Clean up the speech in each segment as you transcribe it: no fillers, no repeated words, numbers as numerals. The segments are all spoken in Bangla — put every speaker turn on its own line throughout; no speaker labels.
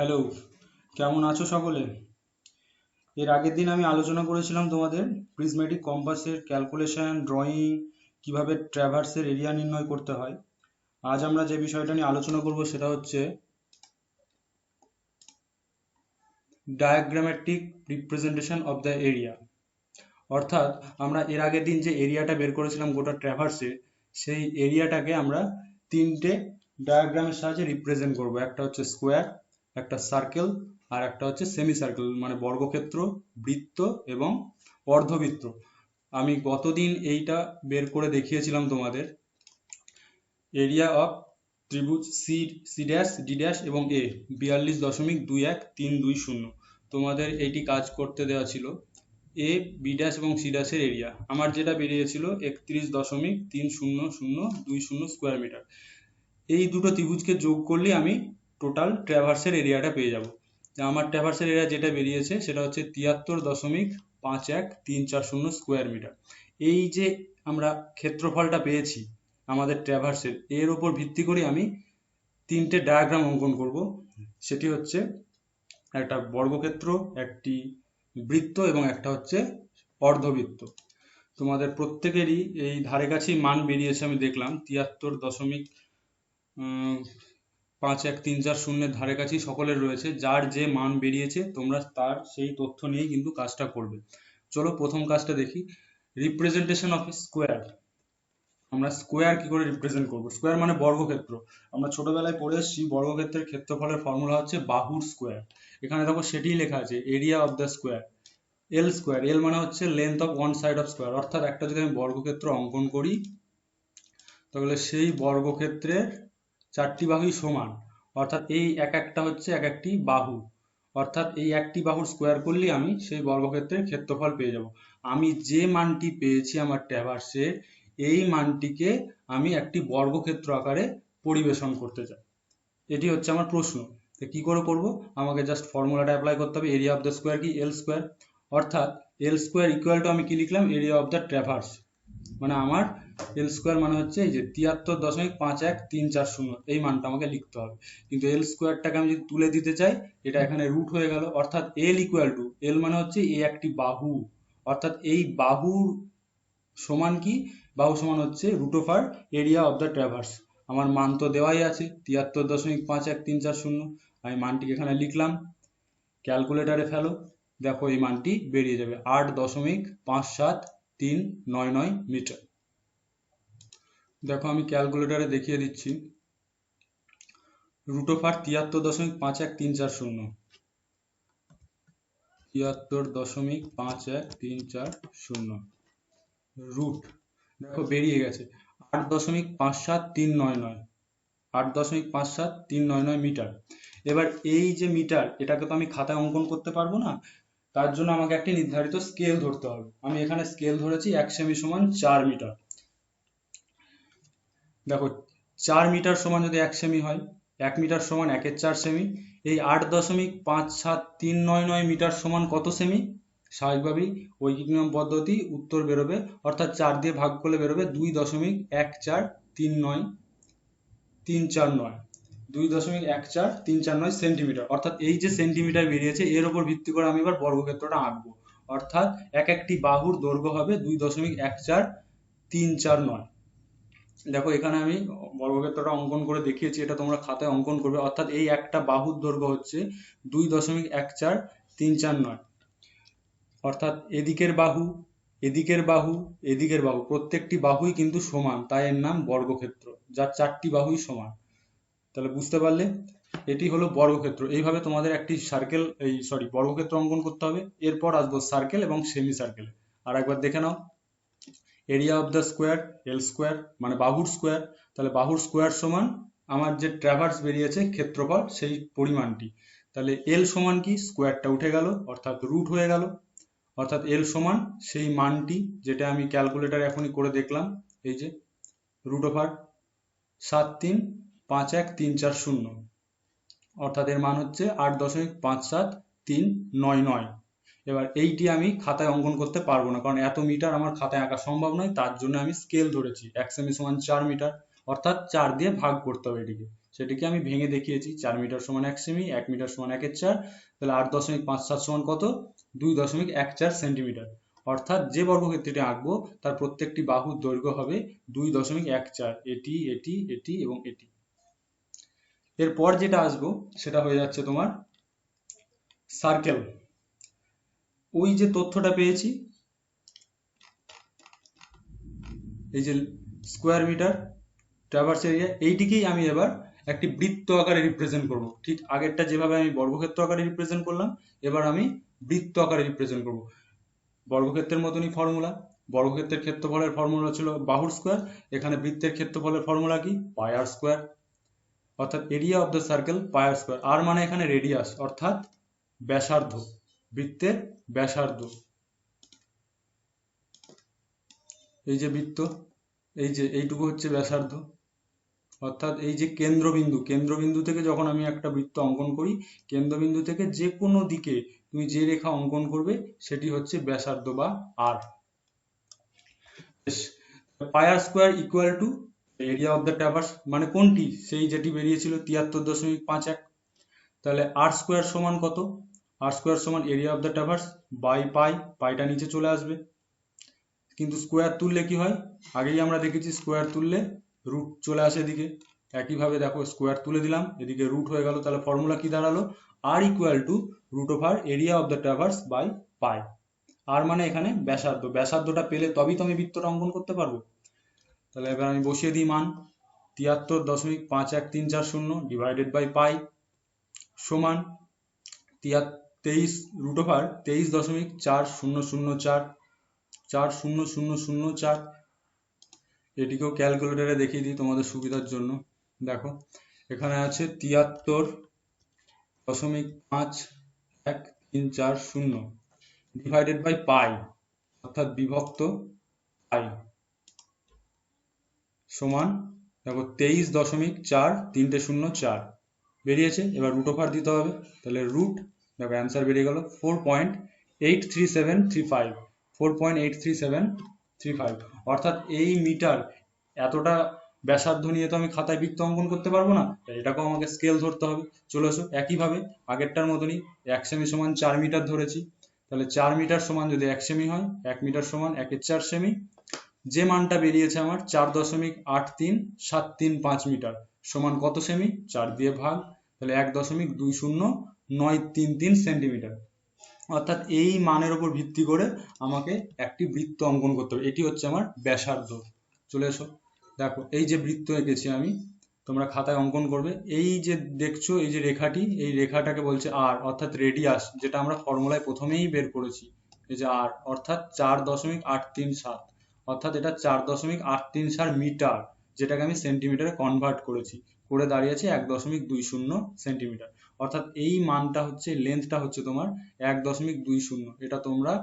হ্যালো, কেমন আছো সকলে? এর আগের দিন আমি আলোচনা করেছিলাম তোমাদের প্রিজমেটিক কম্পাসের ক্যালকুলেশন, ড্রয়িং, কিভাবে ট্র্যাভার্সের এরিয়া নির্ণয় করতে হয়। আজ আমরা যে বিষয়টা নিয়ে আলোচনা করব সেটা হচ্ছে ডায়াগ্রামেটিক রিপ্রেজেন্টেশন অফ দ্য এরিয়া। অর্থাৎ আমরা এর আগের দিন যে এরিয়াটা বের করেছিলাম গোটা ট্র্যাভার্সের, সেই এরিয়াটাকে আমরা তিনটে ডায়াগ্রামের সাহায্যে রিপ্রেজেন্ট করব। একটা হচ্ছে স্কোয়ার, একটা সার্কেল, আর একটা হচ্ছে সেমি সার্কেল মানে বর্গক্ষেত্র, বৃত্ত এবং অর্ধবৃত্ত। আমি গতদিন এইটা বের করে দেখিয়েছিলাম তোমাদের। এরিয়া অফ ত্রিভুজ C C dash D dash এবং এ 42.21320। তোমাদের এইটি কাজ করতে দেওয়া ছিল। এ বি ড্যাশ এবং সি ড্যাশের এরিয়া আমার যেটা বেরিয়েছিল 31.300220 স্কোয়ার মিটার। এই দুটো ত্রিভুজকে যোগ করলে আমি টোটাল ট্র্যাভার্সের এরিয়াটা পেয়ে যাব। আমার ট্র্যাভার্সের এরিয়া যেটা বেরিয়েছে সেটা হচ্ছে 73.51340 স্কোয়ার মিটার। এই যে আমরা ক্ষেত্রফলটা পেয়েছি আমাদের ট্র্যাভার্সের, এর ওপর ভিত্তি করে আমি তিনটে ডায়াগ্রাম অঙ্কন করব। সেটি হচ্ছে একটা বর্গক্ষেত্র, একটি বৃত্ত এবং একটা হচ্ছে অর্ধবৃত্ত। তোমাদের প্রত্যেকেরই এই ধারে কাছেই মান বেরিয়েছে, আমি দেখলাম 73.51340 ধারে কাছেই সকলের রয়েছে। যার যে মান বেরিয়েছে তোমরা তার সেই তথ্য নিয়েই কিন্তু কাজটা করবে। চলো প্রথম কাজটা দেখি, রিপ্রেজেন্টেশন অফ স্কোয়ার। আমরা স্কোয়ার কি করে রিপ্রেজেন্ট করব? স্কোয়ার মানে বর্গক্ষেত্র। আমরা ছোটবেলায় পড়ে এসেছি বর্গক্ষেত্রের ক্ষেত্রফলের ফর্মুলা হচ্ছে বাহুর স্কোয়ার। এখানে দেখো সেটিই লেখা আছে, area of the square. L square, L মানে হচ্ছে length of one side of square. অর্থাৎ একটা যদি আমি বর্গক্ষেত্র অঙ্কন করি তাহলে সেই বর্গক্ষেত্রের চারটি বাহুই সমান। অর্থাৎ এই এক একটা হচ্ছে এক একটি বাহু। অর্থাৎ এই একটি বাহুর স্কোয়ার করলেই আমি সেই বর্গক্ষেত্রের ক্ষেত্রফল পেয়ে যাব। আমি যে মানটি পেয়েছি আমার ট্র্যাভার্সে, এই মানটিকে আমি একটি বর্গক্ষেত্র আকারে পরিবেশন করতে চাই। এটি হচ্ছে আমার প্রশ্ন। তো কি করে করব? আমাকে জাস্ট ফর্মুলাটা অ্যাপ্লাই করতে হবে। এরিয়া অফ দ্য স্কোয়ার কি? L square. অর্থাৎ এল স্কোয়ার ইকুয়াল টু আমি কি লিখলাম? Area of the traverse. মানে আমার এল স্কোয়ার মানে হচ্ছে এই যে 73.51340, এই মানটা আমাকে লিখতে হবে। কিন্তু এল স্কোয়ারটাকে আমি যদি তুলে দিতে চাই, এটা এখানে রুট হয়ে গেল। অর্থাৎ এল ইকুয়াল টু, এল মানে হচ্ছে এই একটি বাহু, অর্থাৎ এই বাহুর সমান কি? বাহু সমান হচ্ছে root over area of the traverse. আমার মান তো দেওয়াই আছে 73.51340। আমি মানটিকে এখানে লিখলাম, ক্যালকুলেটারে ফেলো, দেখো এই মানটি বেরিয়ে যাবে 8.57399 মিটার। দেখো আমি ক্যালকুলেটারে দেখিয়ে দিচ্ছি, রুট ওভার 73.51340, 73.51340 রুট, দেখো বেরিয়ে গেছে 8.57399, 8.57399 মিটার। এবার এই যে মিটার, এটাকে তো আমি খাতায় অঙ্কন করতে পারবো না। তার জন্য আমাকে একটি নির্ধারিত স্কেল ধরতে হবে। আমি এখানে স্কেল ধরেছি 1 সেমি সমান 4 মিটার। দেখো 4 মিটার সমান যদি 1 সেমি হয়, 1 মিটার সমান 1/4 সেমি। এই 8.57399 মিটার সমান কত সেমি? স্বাভাবিকভাবেই ঐকিক নিয়ম পদ্ধতি উত্তর বেরোবে, অর্থাৎ 4 দিয়ে ভাগ করলে বেরোবে 2.1439349, 2.14349 সেন্টিমিটার। অর্থাৎ এই যে সেন্টিমিটার বেরিয়েছে এর উপর ভিত্তি করে আমি এবার বর্গক্ষেত্রটা আঁকবো। অর্থাৎ এক একটি বাহুর দৈর্ঘ্য হবে 2.14349। দেখো এখানে আমি বর্গক্ষেত্রটা অঙ্কন করে দেখিয়েছি, এটা তোমরা খাতায় অঙ্কন করবে। অর্থাৎ এই একটা বাহুর দৈর্ঘ্য হচ্ছে 2.14349। অর্থাৎ এদিকের বাহু, এদিকের বাহু, এদিকের বাহু, প্রত্যেকটি বাহুই কিন্তু সমান, তাই এর নাম বর্গক্ষেত্র, যার চারটি বাহুই সমান। তাহলে বুঝতে পারলে, এটি হলো বর্গক্ষেত্র। এইভাবে তোমাদের একটি সার্কেল, বর্গক্ষেত্র অঙ্কন করতে হবে। এরপর আসবো সার্কেল এবং সেমি সার্কেলে। আর একবার দেখে নাও, area of the square L square মানে বাহুর স্কোয়ার। তাহলে বাহুর স্কোয়ার সমান আমার যে ট্র্যাভার্স বেরিয়েছে ক্ষেত্রফল, সেই পরিমাণটি। তাহলে এল সমান কি? স্কোয়ারটা উঠে গেল, অর্থাৎ রুট হয়ে গেল। অর্থাৎ এল সমান সেই মানটি যেটা আমি ক্যালকুলেটার এখনই করে দেখলাম, এই যে রুট ওভার 73.51340, অর্থাৎ এর মান হচ্ছে 8.57399। এবার এইটি আমি খাতায় অঙ্কন করতে পারবো না, কারণ এত মিটার আমার খাতায় আঁকা সম্ভব নয়। তার জন্য আমি স্কেল ধরেছি 1 সেমি সমান 4 মিটার, অর্থাৎ 4 দিয়ে ভাগ করতে হবে এটিকে। সেটিকে আমি ভেঙে দেখিয়েছি। 4 মিটার সমান 1 সেমি, 1 মিটার সমান 1/4, তাহলে 8.57 সমান কত? 2.14 সেন্টিমিটার। অর্থাৎ যে বর্গক্ষেত্রটি আঁকবো তার প্রত্যেকটি বাহুর দৈর্ঘ্য হবে 2.14, এটি এটি এটি এবং এটি। এরপর যেটা আসবো সেটা হয়ে যাচ্ছে তোমার সার্কেল। ওই যে তথ্যটা পেয়েছি, এই যে স্কোয়ার মিটার ট্রাভার্স এরিয়া, এইটিকেই আমি এবার একটি বৃত্ত আকারে রিপ্রেজেন্ট করব। ঠিক আগেরটা যেভাবে আমি বর্গক্ষেত্র আকারে রিপ্রেজেন্ট করলাম, এবার আমি বৃত্ত আকারে রিপ্রেজেন্ট করব। বর্গক্ষেত্রের মতনই ফর্মুলা, বর্গক্ষেত্রের ক্ষেত্রফলের ফর্মুলা ছিল বাহুর স্কোয়ার, এখানে বৃত্তের ক্ষেত্রফলের ফর্মুলা কি? Pi r square. অর্থাৎ area of the circle pi r square. R মানে এখানে রেডিয়াস অর্থাৎ ব্যাসার্ধ, বৃত্তের ব্যাসার্ধ। এই যে বৃত্ত, এই যে এইটুকু হচ্ছে ব্যাসার্ধ। অর্থাৎ এই যে কেন্দ্রবিন্দু, কেন্দ্রবিন্দু থেকে যখন আমি একটা বৃত্ত অঙ্কন করি, কেন্দ্রবিন্দু থেকে যে কোনো দিকে তুমি যে রেখা অঙ্কন করবে সেটি হচ্ছে ব্যাসার্ধ বা r. Pi r square equal to area of the traverse, মানে কোনটি? সেই যেটি বেরিয়েছিল 73.51। তাহলে আর স্কোয়ার সমান কত? আর স্কোয়ার সমান area of the traverse by pi, পাইটা নিচে চলে আসবে। কিন্তু স্কোয়ার তুললে কি হয়? আগেই আমরা দেখেছি স্কোয়ার তুললে রুট চলে আসে এদিকে। একইভাবে দেখো স্কোয়ার তুলে দিলাম, এদিকে রুট হয়ে গেল। তাহলে ফর্মুলা কি দাঁড়ালো? R equal to root over area of the traverse by pi. R মানে এখানে ব্যাসার্ধ, ব্যাসার্ধটা পেলে তবেই তো আমি বৃত্তটা অঙ্কন করতে পারবো। তাহলে এবার আমি বসিয়ে দিই মান 73.51340 ডিভাইডেড বাই পাই সমান 23 রুট ওভার 23.4004। এটিকেও ক্যালকুলেটরে দেখিয়ে দিই তোমাদের সুবিধার জন্য। দেখো এখানে আছে 73.51340 ডিভাইডেড বাই পাই, অর্থাৎ বিভক্ত পাই সমান দেখো 23.4304 বেরিয়েছে। এবার রুট ওভার দিতে হবে, তাহলে রুট, দেখো অ্যান্সার বেরিয়ে গেল 4.83735। 4.83735। অর্থাৎ এই মিটার এতটা ব্যাসার্ধ নিয়ে তো আমি খাতায় বৃত্ত অঙ্কন করতে পারবো না, এটাকেও আমাকে স্কেল ধরতে হবে। চলে এসো একইভাবে আগেরটার মতনই 1 সেমি সমান 4 মিটার ধরেছি। তাহলে 4 মিটার সমান যদি 1 সেমি হয়, 1 মিটার সমান 1/4 সেমি। যে মানটা বেরিয়েছে আমার 4.83735 মিটার সমান কত সেমি? 4 দিয়ে ভাগ, তাহলে 1.20933 সেন্টিমিটার। অর্থাৎ এই মানের উপর ভিত্তি করে আমাকে একটি বৃত্ত অঙ্কন করতে হবে। এটি হচ্ছে আমার ব্যাসার্ধ। চলে এসো দেখো এই যে বৃত্ত এঁকেছি আমি, তোমরা খাতায় অঙ্কন করবে। এই যে দেখছো এই যে রেখাটি, এই রেখাটাকে বলছে আর, অর্থাৎ রেডিয়াস, যেটা আমরা ফর্মুলায় প্রথমেই বের করেছি। এই যে আর অর্থাৎ 4.837, অর্থাৎ এটা 4.837 মিটার, যেটাকে আমি সেন্টিমিটারে কনভার্ট করেছি, করে দাঁড়িয়েছে 1.20 সেন্টিমিটার। অর্থাৎ এই মানটা হচ্ছে, লেন্থটা হচ্ছে তোমার 1.20। এটা তোমরা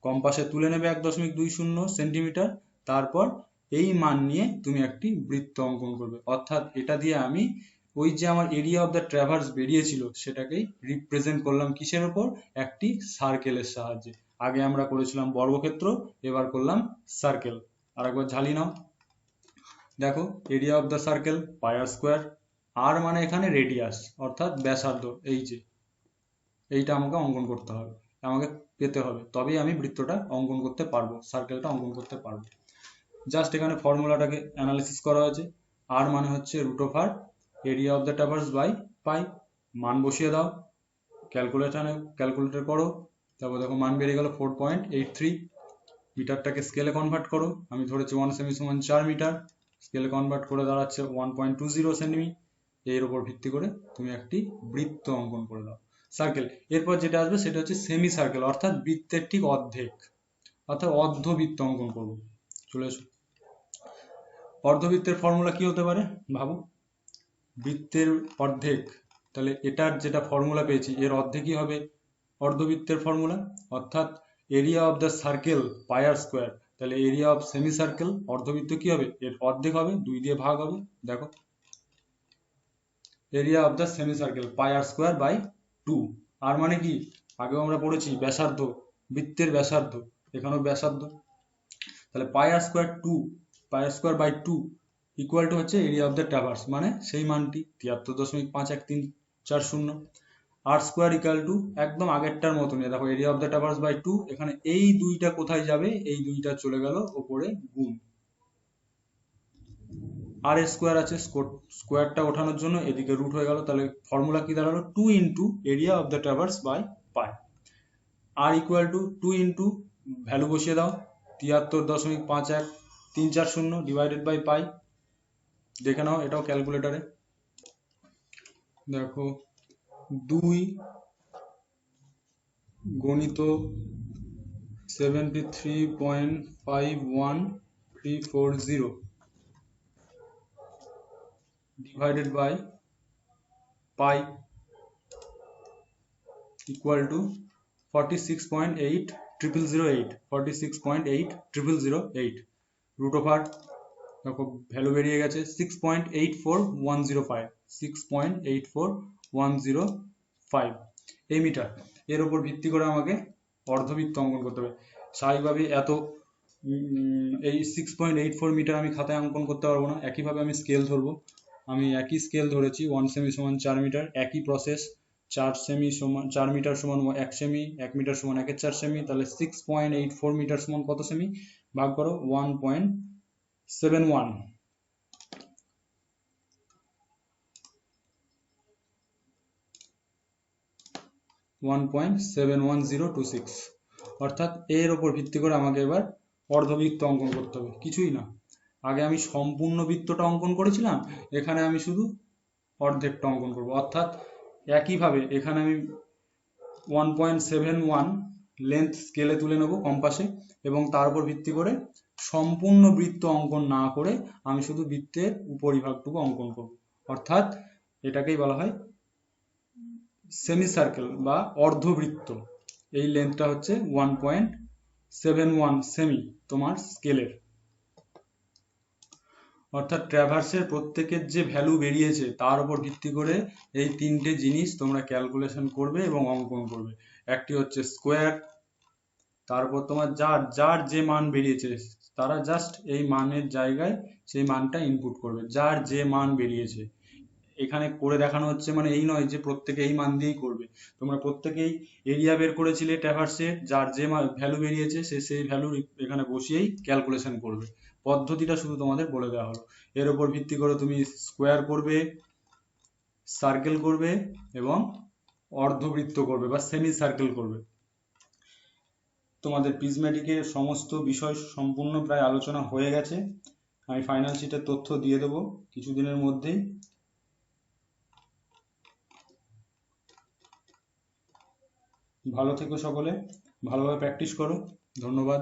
কম্পাসে তুলে নেবে 1.20 সেন্টিমিটার। তারপর এই মান নিয়ে তুমি একটি বৃত্ত অঙ্কন করবে। অর্থাৎ এটা দিয়ে আমি ওই যে আমার এরিয়া অফ দ্য ট্রাভার্স বেরিয়েছিল সেটাকেই রিপ্রেজেন্ট করলাম কিসের উপর? একটি সার্কেলের সাহায্যে। আগে আমরা করেছিলাম বর্গক্ষেত্র, এবার করলাম সার্কেল। আর একবার ঝালিয়ে নাও, দেখো area of the circle pi r square. R মানে এখানে রেডিয়াস অর্থাৎ ব্যাসার্ধ। এই যে এইটা আমাকে অঙ্কন করতে হবে, আমাকে পেতে হবে, তবেই আমি বৃত্তটা অঙ্কন করতে পারবো, সার্কেলটা অঙ্কন করতে পারবো। জাস্ট এখানে ফর্মুলাটাকে অ্যানালিসিস করা হয়েছে। আর মানে হচ্ছে root over area of the traverse by pi. মান বসিয়ে দাও, ক্যালকুলেটর করো, তারপর দেখো মান বেরিয়ে গেল 4.83। মিটারটাকে স্কেলে কনভার্ট করো, আমি ধরেছি 1 সেমি সমান 4 মিটার, স্কেলে কনভার্ট করে দাঁড়াচ্ছে 1.20 সেমি। এর উপর ভিত্তি করে তুমি একটি বৃত্ত অঙ্কন করে দাও, সার্কেল। এরপর যেটা আসবে সেটা হচ্ছে সেমি সার্কেল, অর্থাৎ বৃত্তের ঠিক অর্ধেক, অর্থাৎ অর্ধবৃত্ত অঙ্কন করবো। চলে এসো, অর্ধবৃত্তের ফর্মুলা কি হতে পারে ভাবো? বৃত্তের অর্ধেক, তাহলে এটার যেটা ফর্মুলা পেয়েছি এর অর্ধেকই হবে অর্ধবৃত্তের ফর্মুলা, অর্থাৎ area of the circle pi r square. তাহলে এরিয়া অফ সেমি সার্কেল অর্ধবৃত্ত কি হবে? এর অর্ধেক হবে, 2 দিয়ে ভাগ হবে। দেখো area of the semi circle pi r square by 2। R মানে কি? আগেও আমরা পড়েছি ব্যাসার্ধ, বৃত্তের ব্যাসার্ধ, এখানেও ব্যাসার্ধ। তাহলে pi r square 2, pi r square by 2 equal to হচ্ছে এরিয়া অফ দ্য ট্রাভার্স, মানে সেই মানটি 73.51340। আর স্কোয়ার ইকুয়াল টু একদম আগেরটার মতনই, দেখো area of the traverse by 2, এখানে এই দুইটা কোথায় যাবে, এই দুইটা চলে গেল ওপরে গুণ। আর স্কোয়ার আছে, স্কোয়ারটা ওঠানোর জন্য এদিকে রুট হয়ে গেল, তাহলে ফর্মুলা কি দাঁড়ালো 2 into area of the traverse by pi. R equal to 2 into value বসিয়ে দাও 73.51340 ডিভাইডেড বাই পাই। দেখে নাও এটাও ক্যালকুলেটারে, দেখো 2 গণিত 73.51340 divided by pi equal to 46.8008, 46.8008 root over, দেখো ভ্যালু বেরিয়ে গেছে 6.84105, 6.84105 এই মিটার। এর উপর ভিত্তি করে আমাকে অর্ধবৃত্ত অঙ্কন করতে হবে। স্বাভাবিকভাবে এত এই 6.84 মিটার আমি খাতায় অঙ্কন করতে পারবো না, একইভাবে আমি স্কেল ধরবো। আমি একই স্কেল ধরেছি, 1 সেমি সমান 4 মিটার, একই প্রসেস, 4 সেমি সমান 4 মিটার সমান 1 সেমি, 1 মিটার সমান 1/4 সেমি, তাহলে 6.84 মিটার সমান কত সেমি, ভাগ করো 1.71, অর্থাৎ এর ওপর ভিত্তি করে আমাকে এবার অর্ধবৃত্ত অঙ্কন করতে হবে। কিছুই না, আগে আমি সম্পূর্ণ বৃত্তটা অঙ্কন করেছিলাম, এখানে আমি শুধু অর্ধেকটা অঙ্কন করব। অর্থাৎ একইভাবে এখানে আমি 1.71 লেন্থ স্কেলে তুলে নেব কম্পাসে, এবং তার উপর ভিত্তি করে সম্পূর্ণ বৃত্ত অঙ্কন না করে আমি শুধু বৃত্তের উপরিভাগটুকু অঙ্কন করব। অর্থাৎ এটাকেই বলা হয় সেমি সার্কেল বা অর্ধবৃত্ত। এই লেন্থটা হচ্ছে 1.71 সেমি তোমার স্কেলের। অর্থাৎ ট্র্যাভার্সের প্রত্যেকের যে ভ্যালু বেরিয়েছে তার উপর ভিত্তি করে এই তিনটে জিনিস তোমরা ক্যালকুলেশন করবে এবং অঙ্কন করবে। একটি হচ্ছে স্কোয়ার, তারপর তোমার যার যার যে মান বেরিয়েছে তারা জাস্ট এই মানের জায়গায় সেই মানটা ইনপুট করবে, যার যে মান বেরিয়েছে। এখানে করে দেখানো হচ্ছে মানে এই নয় যে প্রত্যেকে এই মান দিয়েই করবে, তোমরা প্রত্যেকেই এরিয়া বের করেছিলে ট্র্যাভার্সের, যার যে ভ্যালু বেরিয়েছে সে সেই ভ্যালু এখানে বসিয়েই ক্যালকুলেশন করবে। পদ্ধতিটা শুধু তোমাদের বলে দেওয়া হলো, এর উপর ভিত্তি করে তুমি স্কোয়ার করবে, সার্কেল করবে এবং অর্ধবৃত্ত করবে বা সেমি সার্কেল করবে। তোমাদের প্রিজমেটিকের সমস্ত বিষয় সম্পূর্ণ প্রায় আলোচনা হয়ে গেছে, আমি ফাইনাল শিটের তথ্য দিয়ে দেবো কিছুদিনের মধ্যেই। ভালো থেকো সকলে, ভালোভাবে প্র্যাকটিস করো, ধন্যবাদ।